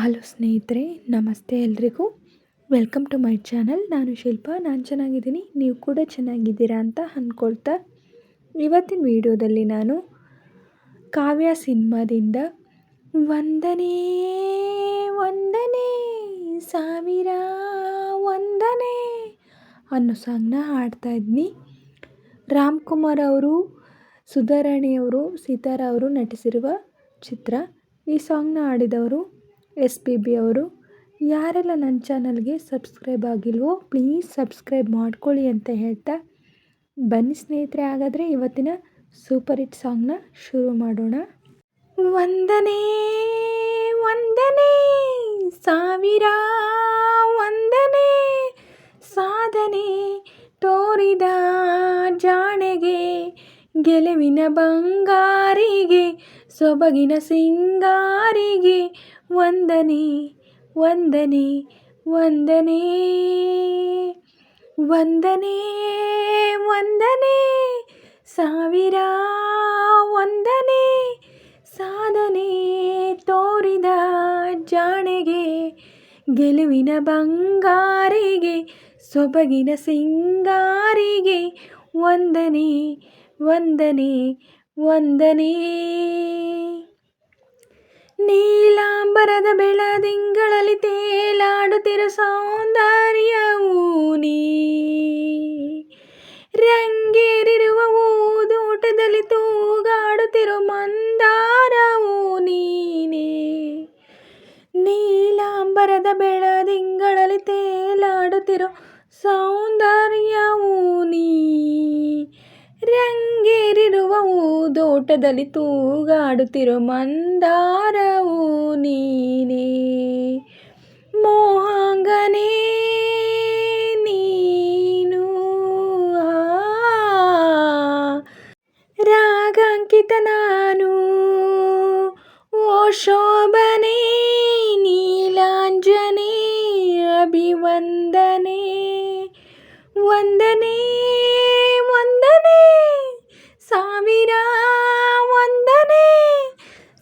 Hello ಸ್ನೇಹಿತರೆ, ನಮಸ್ತೆ ಎಲ್ರಿಗೂ. Welcome to my channel. ನಾನು ಶಿಲ್ಪಾ. ನಾನು ಚೆನ್ನಾಗಿದ್ದೀನಿ, ನೀವು ಕೂಡ ಚೆನ್ನಾಗಿದ್ದೀರಾ ಅಂತ ಅಂದ್ಕೊಳ್ತಾ, ಇವತ್ತಿನ ವಿಡಿಯೋದಲ್ಲಿ ನಾನು ಕಾವ್ಯ ಸಿನಿಮಾದಿಂದ ವಂದನೆ ವಂದನೆ ಸಾವಿರ ವಂದನೆ ಅನ್ನೋ ಸಾಂಗ್ನ ಹಾಡ್ತಾಯಿದ್ನಿ. ರಾಮ್ಕುಮಾರ್ ಅವರು, ಸುಧಾರಾಣಿಯವರು, ಸಿತಾರ ಅವರು ನಟಿಸಿರುವ ಚಿತ್ರ. ಈ ಸಾಂಗ್ನ ಹಾಡಿದವರು SPB ಅವರು. ಯಾರೆಲ್ಲ ನನ್ನ ಚಾನಲ್ಗೆ ಸಬ್ಸ್ಕ್ರೈಬ್ ಆಗಿಲ್ವೋ ಪ್ಲೀಸ್ ಸಬ್ಸ್ಕ್ರೈಬ್ ಮಾಡ್ಕೊಳ್ಳಿ ಅಂತ ಹೇಳ್ತಾ, ಬನ್ನಿ ಸ್ನೇಹಿತರೆ, ಹಾಗಾದರೆ ಇವತ್ತಿನ ಸೂಪರ್ ಹಿಟ್ ಸಾಂಗ್ನ ಶುರು ಮಾಡೋಣ. ವಂದನೆ ವಂದನೆ ಸಾವಿರ ವಂದನೆ, ಸಾಧನೆ ತೋರಿದ ಜಾಣೆಗೆ, ಗೆಲುವಿನ ಬಂಗಾರಿಗೆ, ಸೊಬಗಿನ ಸಿಂಗಾರಿಗೆ, ವಂದನೆ ವಂದನೆ ವಂದನೆ ವಂದನೆ ವಂದನೆ ಸಾವಿರ ವಂದನೆ, ಸಾಧನೆ ತೋರಿದ ಜಾಣೆಗೆ, ಗೆಲುವಿನ ಬಂಗಾರಿಗೆ, ಸೊಬಗಿನ ಸಿಂಗಾರಿಗೆ, ವಂದನೆ ವಂದನೆ ವಂದನೆ. ನೀಲಾಂಬರದ ಬೆಳದಿಂಗಳಲ್ಲಿ ತೇಲಾಡುತ್ತಿರೋ ಸೌಂದರ್ಯವೂ ನೀ, ರಂಗೇರಿರುವ ಊದೋಟದಲ್ಲಿ ತೂಗಾಡುತ್ತಿರೋ ಮಂದಾರವೂ ನೀನೇ. ನೀಲಾಂಬರದ ಬೆಳದಿಂಗಳಲ್ಲಿ ತೇಲಾಡುತ್ತಿರೋ ಸೌಂದರ್ಯವೂ ನೀ, ರಂಗೇರಿರುವ ಊದೋಟದಲ್ಲಿ ತೂಗಾಡುತ್ತಿರೋ ಮಂದಾರವೂ ನೀನೇ. ಮೋಹಾಂಗನೇ ನೀನು, ರಾಗಾಂಕಿತ ನಾನು, ಓ ಶೋಭನೆ ನೀಲಾಂಜನೆ, ಅಭಿವಂದನೆ ವಂದನೆ ವಂದನೆ ಸಾವಿರ ವಂದನೆ,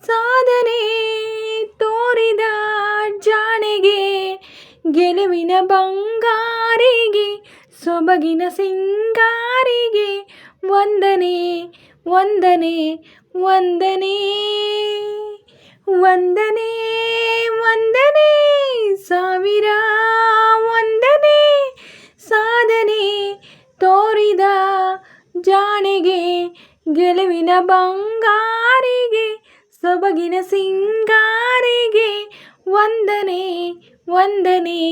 ಸಾಧನೆ ತೋರಿದ ಜಾಣೆಗೆ, ಗೆಲುವಿನ ಬಂಗಾರಿಗೆ, ಸೊಬಗಿನ ಸಿಂಗಾರಿಗೆ, ವಂದನೆ ವಂದನೆ ವಂದನೆ ವಂದನೆ ವಂದನೆ ಸಾವಿರ ವಂದನೆ, ಸಾಧನೆ ತೋರಿದ ಜಾಣೆಗೆ, ಗೆಲುವಿನ ಬಂಗಾರಿಗೆ, ಸೊಬಗಿನ ಸಿಂಗಾರಿಗೆ, ವಂದನೆ ವಂದನೆ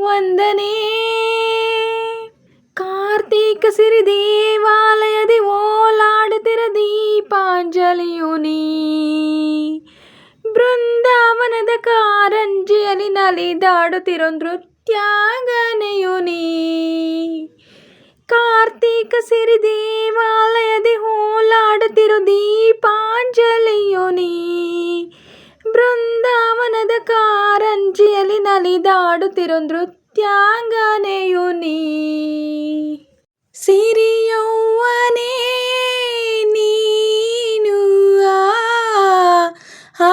ವಂದನೆ. ಕಾರ್ತೀಕ ಸಿರಿ ದೇವಾಲಯದಿ ಓಲಾಡುತ್ತಿರ ದೀಪಾಂಜಲಿಯು ನೀ, ಬೃಂದಾವನದ ಕಾರಂಜಿಯಲ್ಲಿ ನಲಿದಾಡುತ್ತಿರೋ ನೃತ್ಯಾಂಗನೆಯು ನೀ. ಕಾರ್ತೀಕ ಸಿರಿ ದೇವಾಲಯದಿ ಓಲಾಡುತ್ತಿರೋ ದೀಪಾಂಜಲಿಯು ನೀ, ಬೃಂದಾವನದ ಕಾರಂಜಿಯಲ್ಲಿ ನಲಿದಾಡುತ್ತಿರೋ ನೃತ್ಯಾಂಗನೆಯು ನೀ. ಸಿರಿಯೌವನೇ ನೀನು,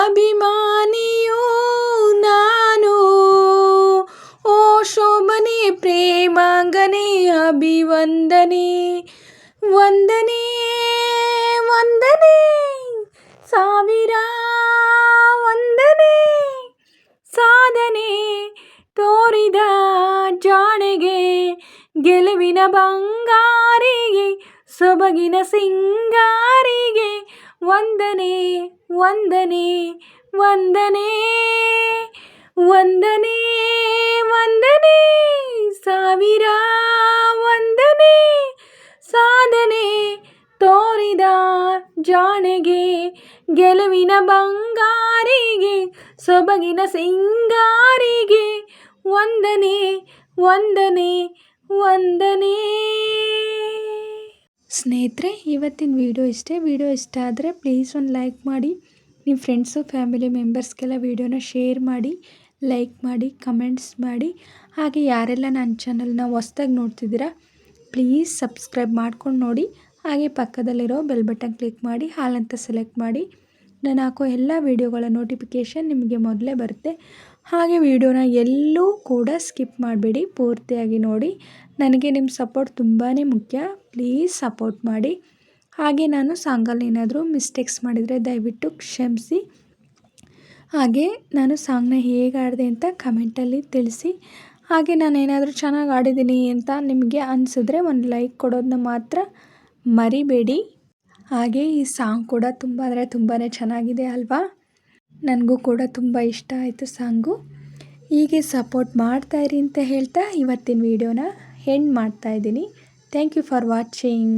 ಅಭಿಮಾನಿಯೂ ನಾನು, ಓ ಶೋಭನೆ ಪ್ರೇಮಾಂಗನೆ, ಅಭಿವಂದನೆ ವಂದನೆ ವಂದನೆ ಸಾವಿರ ವಂದನೆ, ಸಾಧನೆ ತೋರಿದ ಜಾಣೆಗೆ, ಗೆಲುವಿನ ಬಂಗಾರಿಗೆ, ಸೊಬಗಿನ ಸಿಂಗಾರಿಗೆ, ವಂದನೆ ವಂದನೆ ವಂದನೆ ವಂದನೆ ವಂದನೆ ಸಾವಿರ ವಂದನೆ, ಸಾಧನೆ ತೋರಿದ ಜಾಣೆಗೆ, ಗೆಲುವಿನ ಬಂಗಾರಿಗೆ, ಸೊಬಗಿನ ಸಿಂಗಾರಿಗೆ, ವಂದನೆ ವಂದನೆ ವಂದನೆ. ಸ್ನೇಹಿತರೆ, ಇವತ್ತಿನ ವಿಡಿಯೋ ಇಷ್ಟೇ. ವಿಡಿಯೋ ಇಷ್ಟ ಆದರೆ ಪ್ಲೀಸ್ ಒಂದು ಲೈಕ್ ಮಾಡಿ, ನಿಮ್ಮ ಫ್ರೆಂಡ್ಸು ಫ್ಯಾಮಿಲಿ ಮೆಂಬರ್ಸ್ಗೆಲ್ಲ ವಿಡಿಯೋನ ಶೇರ್ ಮಾಡಿ, ಲೈಕ್ ಮಾಡಿ, ಕಮೆಂಟ್ಸ್ ಮಾಡಿ. ಹಾಗೆ ಯಾರೆಲ್ಲ ನನ್ನ ಚಾನಲ್ನ ಹೊಸ್ದಾಗಿ ನೋಡ್ತಿದ್ದೀರಾ ಪ್ಲೀಸ್ ಸಬ್ಸ್ಕ್ರೈಬ್ ಮಾಡ್ಕೊಂಡು ನೋಡಿ. ಹಾಗೆ ಪಕ್ಕದಲ್ಲಿರೋ ಬೆಲ್ ಬಟನ್ ಕ್ಲಿಕ್ ಮಾಡಿ, ಹಾಲ್ ಅಂತ ಸೆಲೆಕ್ಟ್ ಮಾಡಿ. ನಾನು ಹಾಕೋ ಎಲ್ಲ ವೀಡಿಯೋಗಳ ನೋಟಿಫಿಕೇಷನ್ ನಿಮಗೆ ಮೊದಲೇ ಬರುತ್ತೆ. ಹಾಗೆ ವೀಡಿಯೋನ ಎಲ್ಲೂ ಕೂಡ ಸ್ಕಿಪ್ ಮಾಡಬೇಡಿ, ಪೂರ್ತಿಯಾಗಿ ನೋಡಿ. ನನಗೆ ನಿಮ್ಮ ಸಪೋರ್ಟ್ ತುಂಬಾ ಮುಖ್ಯ. ಪ್ಲೀಸ್ ಸಪೋರ್ಟ್ ಮಾಡಿ. ಹಾಗೆ ನಾನು ಸಾಂಗಲ್ಲಿ ಏನಾದರೂ ಮಿಸ್ಟೇಕ್ಸ್ ಮಾಡಿದರೆ ದಯವಿಟ್ಟು ಕ್ಷಮಿಸಿ. ಹಾಗೆ ನಾನು ಸಾಂಗ್ನ ಹೇಗೆ ಆಡಿದೆ ಅಂತ ಕಮೆಂಟಲ್ಲಿ ತಿಳಿಸಿ. ಹಾಗೆ ನಾನು ಏನಾದರೂ ಚೆನ್ನಾಗಿ ಆಡಿದ್ದೀನಿ ಅಂತ ನಿಮಗೆ ಅನಿಸಿದ್ರೆ ಒಂದು ಲೈಕ್ ಕೊಡೋದನ್ನ ಮಾತ್ರ ಮರಿಬೇಡಿ. ಹಾಗೆ ಈ ಸಾಂಗ್ ಕೂಡ ತುಂಬ ಅಂದರೆ ತುಂಬಾ ಚೆನ್ನಾಗಿದೆ ಅಲ್ವಾ? ನನಗೂ ಕೂಡ ತುಂಬ ಇಷ್ಟ ಆಯಿತು ಸಾಂಗು. ಹೀಗೆ ಸಪೋರ್ಟ್ ಮಾಡ್ತಾಯಿರಿ ಅಂತ ಹೇಳ್ತಾ ಇವತ್ತಿನ ವೀಡಿಯೋನ ಎಂಡ್ ಮಾಡ್ತಾಯಿದ್ದೀನಿ. Thank you for watching.